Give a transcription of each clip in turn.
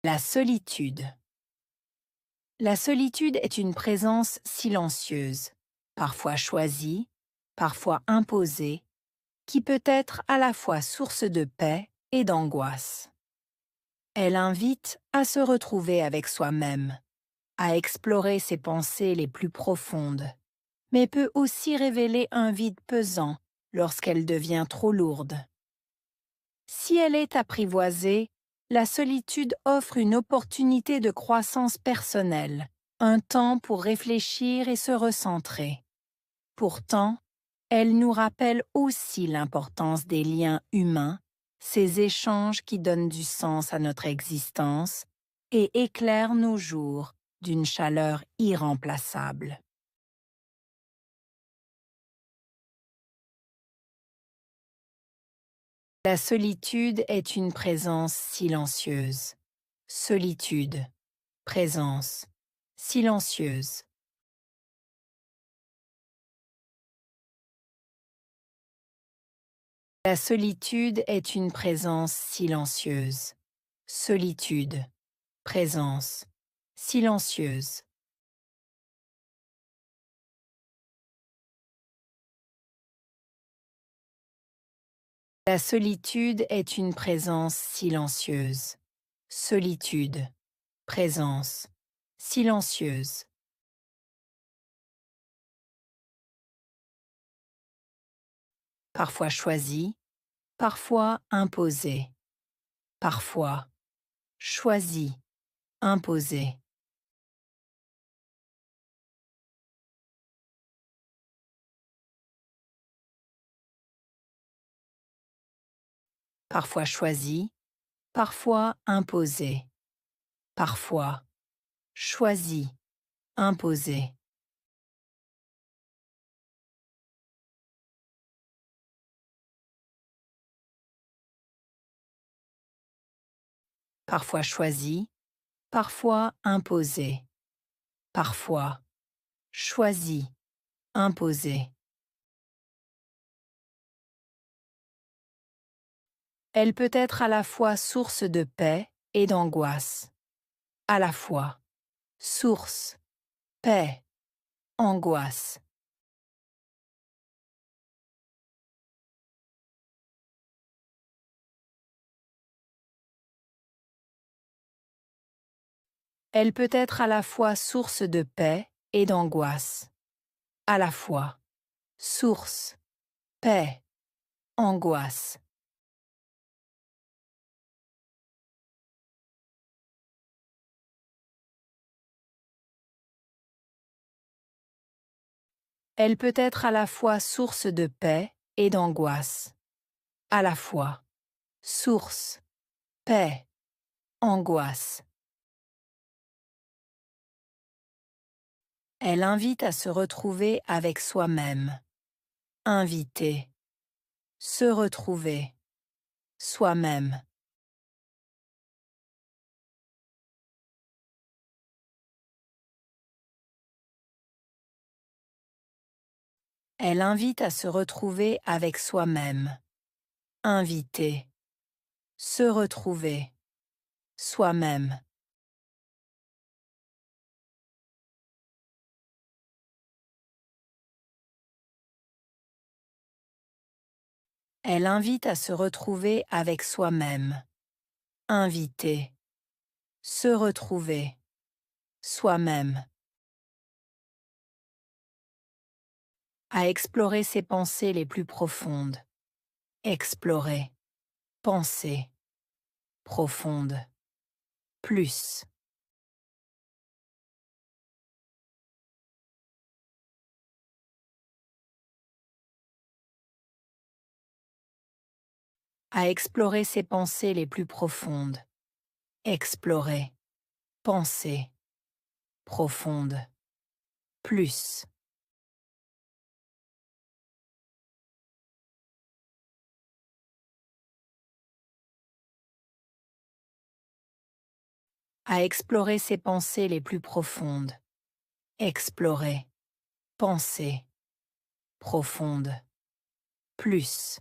La solitude. La solitude est une présence silencieuse, parfois choisie, parfois imposée, qui peut être à la fois source de paix et d'angoisse. Elle invite à se retrouver avec soi-même, à explorer ses pensées les plus profondes, mais peut aussi révéler un vide pesant lorsqu'elle devient trop lourde. Si elle est apprivoisée, la solitude offre une opportunité de croissance personnelle, un temps pour réfléchir et se recentrer. Pourtant, elle nous rappelle aussi l'importance des liens humains, ces échanges qui donnent du sens à notre existence et éclairent nos jours d'une chaleur irremplaçable. La solitude est une présence silencieuse. Solitude, présence, silencieuse. La solitude est une présence silencieuse. Solitude, présence, silencieuse. La solitude est une présence silencieuse. Solitude, présence, silencieuse. Parfois choisie, parfois imposée. Parfois choisie, imposée. Parfois choisie, parfois imposée. Parfois choisie, imposée. Parfois choisie, parfois imposée. Parfois choisie, imposée. Elle peut être à la fois source de paix et d'angoisse. À la fois source, paix, angoisse. Elle peut être à la fois source de paix et d'angoisse. À la fois source, paix, angoisse. Elle peut être à la fois source de paix et d'angoisse. À la fois source, paix, angoisse. Elle invite à se retrouver avec soi-même. Inviter, se retrouver, soi-même. Elle invite à se retrouver avec soi-même. Inviter, se retrouver, soi-même. Elle invite à se retrouver avec soi-même. Inviter, se retrouver, soi-même. À explorer ses pensées les plus profondes. Explorer, penser, profonde, plus. À explorer ses pensées les plus profondes. Explorer, penser, profonde, plus. À explorer ses pensées les plus profondes. Explorer, penser, profonde, plus.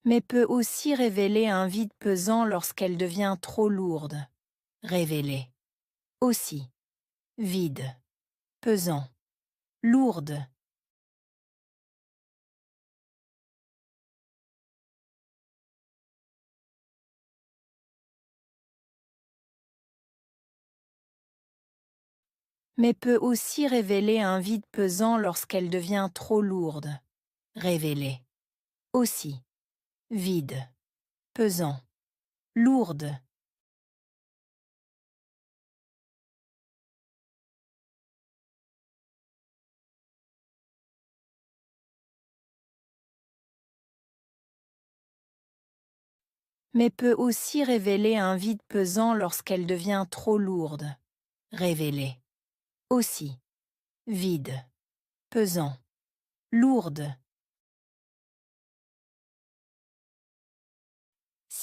mais peut aussi révéler un vide pesant lorsqu'elle devient trop lourde. Révéler. Aussi. Vide. Pesant. Lourde. Mais peut aussi révéler un vide pesant lorsqu'elle devient trop lourde. Révéler. Aussi. Vide. Pesant. Lourde. Mais peut aussi révéler un vide pesant lorsqu'elle devient trop lourde. Révéler. Aussi. Vide. Pesant. Lourde.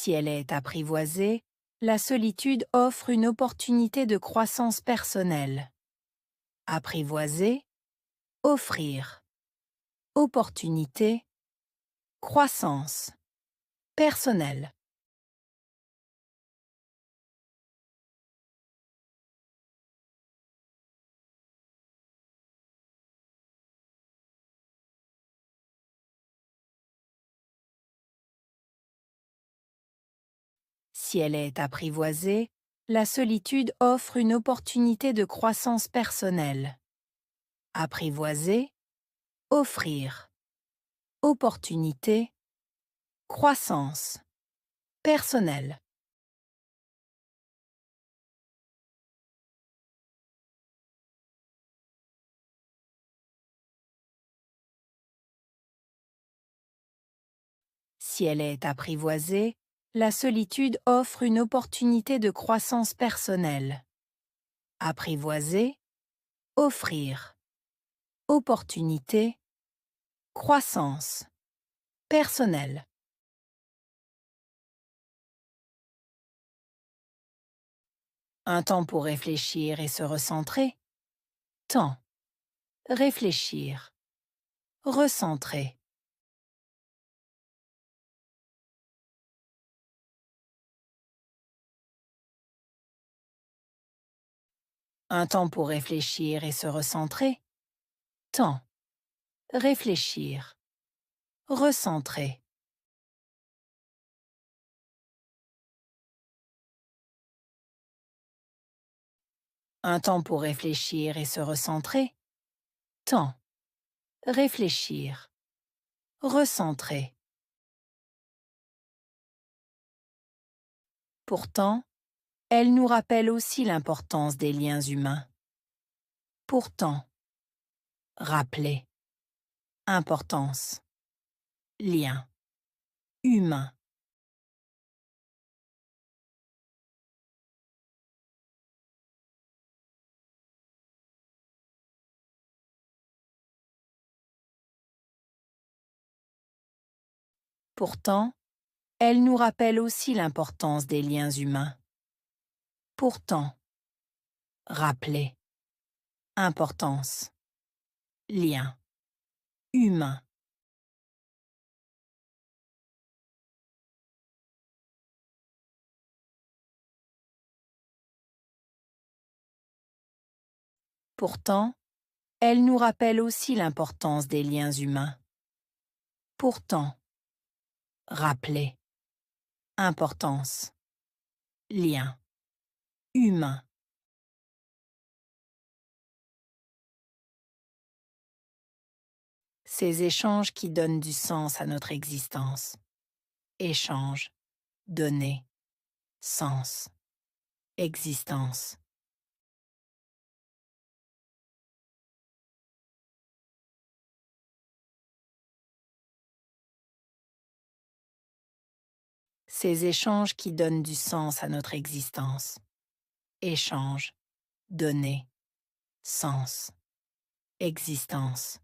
Si elle est apprivoisée, la solitude offre une opportunité de croissance personnelle. Apprivoiser. Offrir. Opportunité. Croissance. Personnelle. Si elle est apprivoisée, la solitude offre une opportunité de croissance personnelle. Apprivoiser. Offrir. Opportunité. Croissance. Personnelle. Si elle est apprivoisée, la solitude offre une opportunité de croissance personnelle. Apprivoiser. Offrir. Opportunité. Croissance. Personnelle. Un temps pour réfléchir et se recentrer. Temps. Réfléchir. Recentrer. Un temps pour réfléchir et se recentrer. Temps. Réfléchir. Recentrer. Un temps pour réfléchir et se recentrer. Temps. Réfléchir. Recentrer. Pourtant, elle nous rappelle aussi l'importance des liens humains. Pourtant. Rappeler. Importance. Lien. Humain. Pourtant, elle nous rappelle aussi l'importance des liens humains. Pourtant. Rappeler. Importance. Lien. Humain. Pourtant, elle nous rappelle aussi l'importance des liens humains. Pourtant. Rappeler. Importance. Lien. Humain. Ces échanges qui donnent du sens à notre existence. Échange. Donner. Sens. Existence. Ces échanges qui donnent du sens à notre existence. Échange. Donner. Sens. Existence.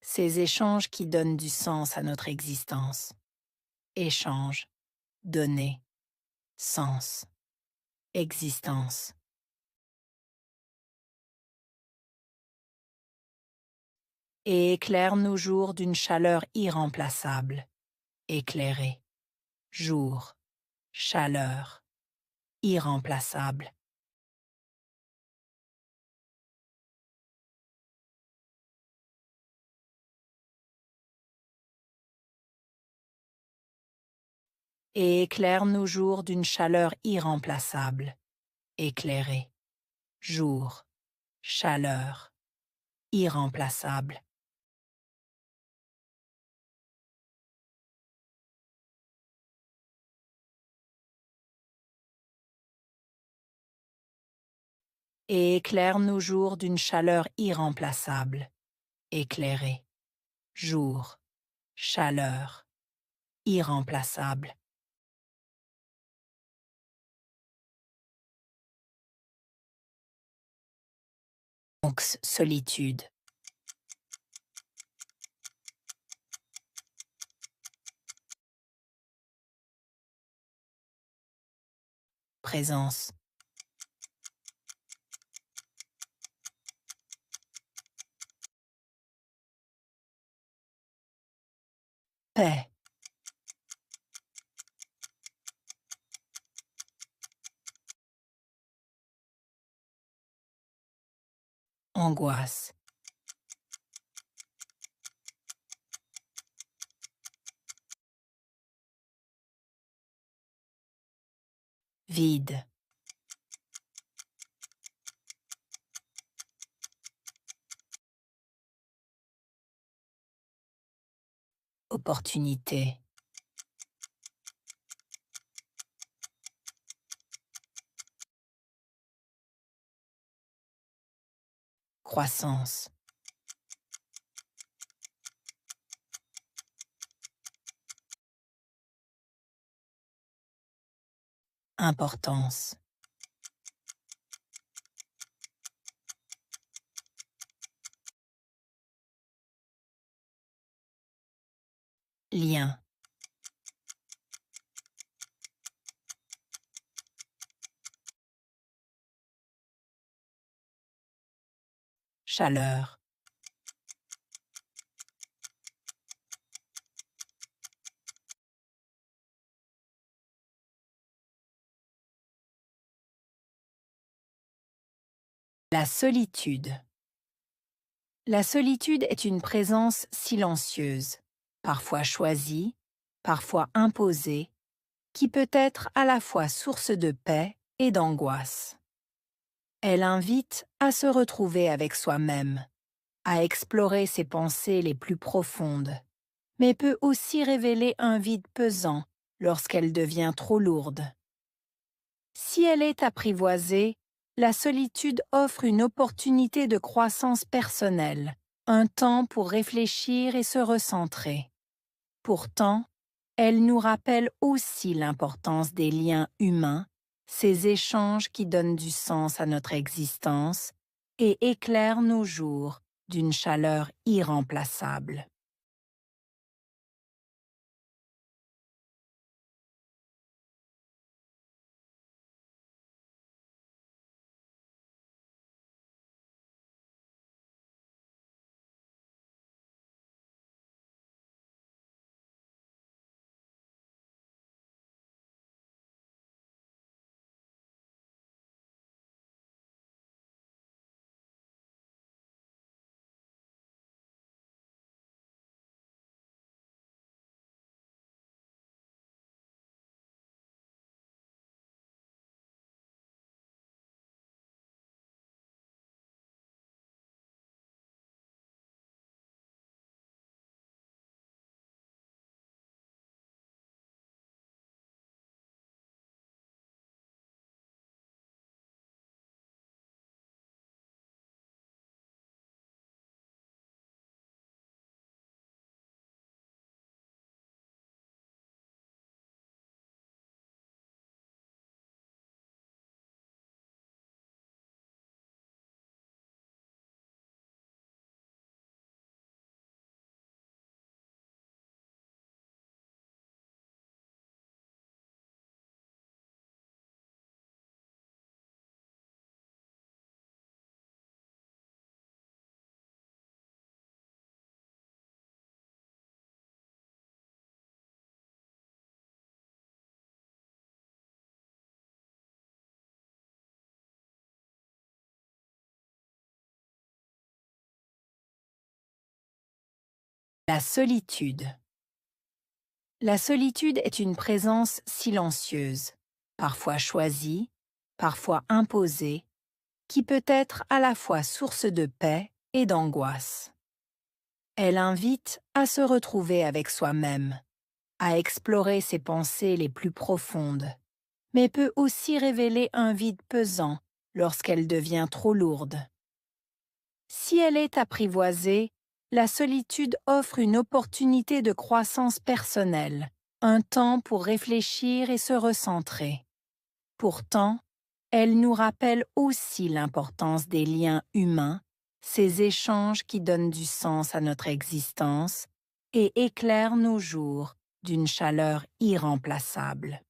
Ces échanges qui donnent du sens à notre existence. Échange. Donner. Sens. existence. Et éclaire nos jours d'une chaleur irremplaçable. Éclairé. Jour. Chaleur. Irremplaçable. Et éclaire nos jours d'une chaleur irremplaçable. Éclairé. Jour. Chaleur. Irremplaçable. Et éclaire nos jours d'une chaleur irremplaçable. Éclairé. Jour. Chaleur. Irremplaçable. Solitude. Présence. Paix. Angoisse. Vide. Opportunité. Croissance. Importance. Lien. Chaleur. La solitude. La solitude est une présence silencieuse, parfois choisie, parfois imposée, qui peut être à la fois source de paix et d'angoisse. Elle invite à se retrouver avec soi-même, à explorer ses pensées les plus profondes, mais peut aussi révéler un vide pesant lorsqu'elle devient trop lourde. Si elle est apprivoisée, la solitude offre une opportunité de croissance personnelle, un temps pour réfléchir et se recentrer. Pourtant, elle nous rappelle aussi l'importance des liens humains, ces échanges qui donnent du sens à notre existence et éclairent nos jours d'une chaleur irremplaçable. La solitude. La solitude est une présence silencieuse, parfois choisie, parfois imposée, qui peut être à la fois source de paix et d'angoisse. Elle invite à se retrouver avec soi-même, à explorer ses pensées les plus profondes, mais peut aussi révéler un vide pesant lorsqu'elle devient trop lourde. Si elle est apprivoisée, la solitude offre une opportunité de croissance personnelle, un temps pour réfléchir et se recentrer. Pourtant, elle nous rappelle aussi l'importance des liens humains, ces échanges qui donnent du sens à notre existence et éclairent nos jours d'une chaleur irremplaçable.